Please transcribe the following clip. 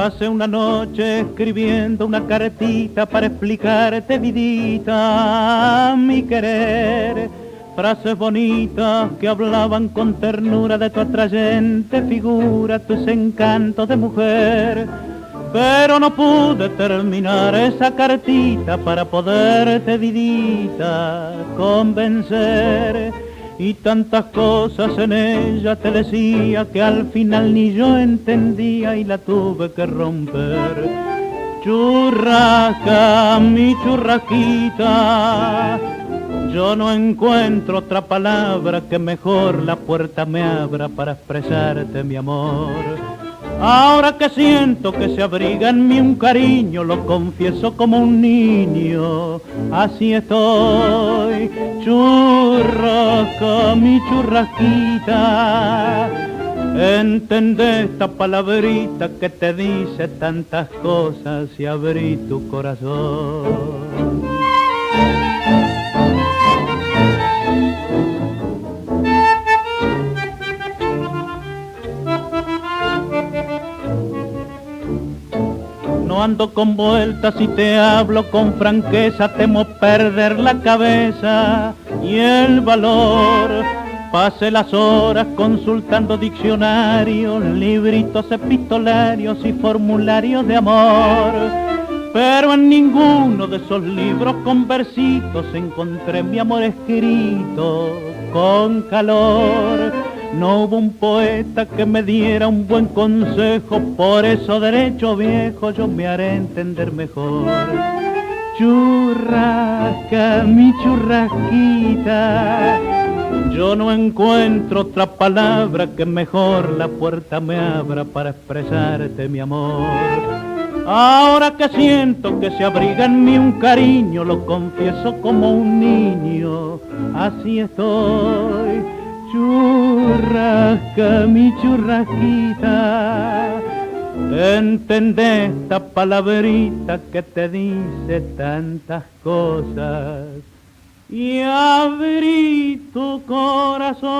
Pasé una noche escribiendo una cartita para explicarte, vidita, mi querer. Frases bonitas que hablaban con ternura de tu atrayente figura, tus encantos de mujer. Pero no pude terminar esa cartita para poderte, vidita, convencer. Y tantas cosas en ella te decía que al final ni yo entendía y la tuve que romper. Churrasca, mi churrasquita, yo no encuentro otra palabra que mejor la puerta me abra para expresarte mi amor. Ahora que siento que se abriga en mí un cariño, lo confieso como un niño, así estoy. Churrasca, mi churrasquita, entendé esta palabrita que te dice tantas cosas y abrí tu corazón. No ando con vueltas y te hablo con franqueza, temo perder la cabeza y el valor. Pasé las horas consultando diccionarios, libritos epistolarios y formularios de amor. Pero en ninguno de esos libros con versitos encontré mi amor escrito con calor. No hubo un poeta que me diera un buen consejo, por eso derecho viejo yo me haré entender mejor. Churrasca, mi churrasquita, yo no encuentro otra palabra que mejor la puerta me abra para expresarte mi amor. Ahora que siento que se abriga en mí un cariño, lo confieso como un niño, así estoy. Churrasca, mi churrasquita, entendé esta palabrita que te dice tantas cosas y abrí tu corazón.